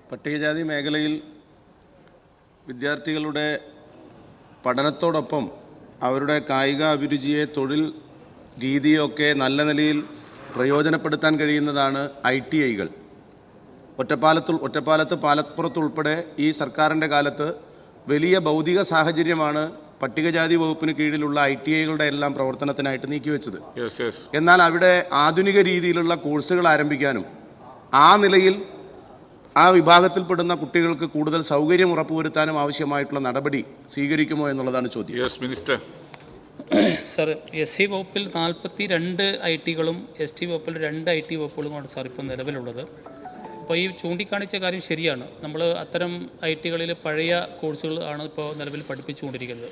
പട്ടികജാതി മേഖലയിൽ വിദ്യാർത്ഥികളുടെ പഠനത്തോടൊപ്പം അവരുടെ കായിക അഭിരുചിയെ തൊഴിൽ രീതിയൊക്കെ നല്ല നിലയിൽ പ്രയോജനപ്പെടുത്താൻ കഴിയുന്നതാണ് ITIകൾ. ഒറ്റപ്പാലത്ത് പാലപ്പുറത്ത് ഉൾപ്പെടെ ഈ സർക്കാരിൻ്റെ കാലത്ത് വലിയ ഭൗതിക സാഹചര്യമാണ് പട്ടികജാതി വകുപ്പിന് കീഴിലുള്ള ITIകളുടെ എല്ലാം പ്രവർത്തനത്തിനായിട്ട് നീക്കിവെച്ചത്. എന്നാൽ അവിടെ ആധുനിക രീതിയിലുള്ള കോഴ്സുകൾ ആരംഭിക്കാനും ആ നിലയിൽ ആ വിഭാഗത്തിൽപ്പെടുന്ന കുട്ടികൾക്ക് കൂടുതൽ സൗകര്യം ഉറപ്പുവരുത്താനും ആവശ്യമായിട്ടുള്ള നടപടി സ്വീകരിക്കുമോ എന്നുള്ളതാണ് ചോദ്യം. സർ, SC വകുപ്പിൽ 42 ITകളും ST വകുപ്പിൽ 2 IT വകുപ്പുകളുമാണ് സാർ ഇപ്പോൾ നിലവിലുള്ളത്. അപ്പോൾ ഈ ചൂണ്ടിക്കാണിച്ച കാര്യം ശരിയാണ്. നമ്മൾ അത്തരം ITകളിൽ പഴയ കോഴ്സുകൾ ആണ് ഇപ്പോൾ നിലവിൽ പഠിപ്പിച്ചുകൊണ്ടിരിക്കുന്നത്.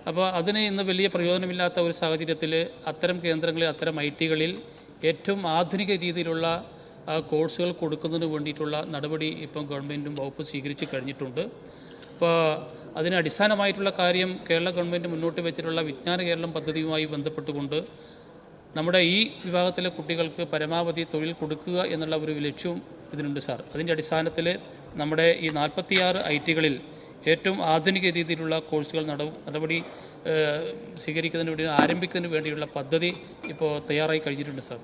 അപ്പോൾ അതിന് ഇന്ന് വലിയ പ്രയോജനമില്ലാത്ത ഒരു സാഹചര്യത്തിൽ അത്തരം കേന്ദ്രങ്ങളിൽ അത്തരം ITകളിൽ ഏറ്റവും ആധുനിക രീതിയിലുള്ള കോഴ്സുകൾ കൊടുക്കുന്നതിന് വേണ്ടിയിട്ടുള്ള നടപടി ഇപ്പം ഗവൺമെൻറ്റും വകുപ്പ് സ്വീകരിച്ച് കഴിഞ്ഞിട്ടുണ്ട്. അപ്പോൾ അതിന് അടിസ്ഥാനമായിട്ടുള്ള കാര്യം കേരള ഗവൺമെൻറ് മുന്നോട്ട് വെച്ചിട്ടുള്ള വിജ്ഞാന കേരളം പദ്ധതിയുമായി ബന്ധപ്പെട്ടുകൊണ്ട് നമ്മുടെ ഈ വിഭാഗത്തിലെ കുട്ടികൾക്ക് പരമാവധി തൊഴിൽ കൊടുക്കുക എന്നുള്ള ഒരു ലക്ഷ്യവും ഇതിനുണ്ട് സാർ. അതിൻ്റെ അടിസ്ഥാനത്തിൽ നമ്മുടെ ഈ 46 ITകളിൽ ഏറ്റവും ആധുനിക രീതിയിലുള്ള കോഴ്സുകൾ നടപടി സ്വീകരിക്കുന്നതിന് വേണ്ടി ആരംഭിക്കുന്നതിന് വേണ്ടിയുള്ള പദ്ധതി ഇപ്പോൾ തയ്യാറായി കഴിഞ്ഞിട്ടുണ്ട് സാർ.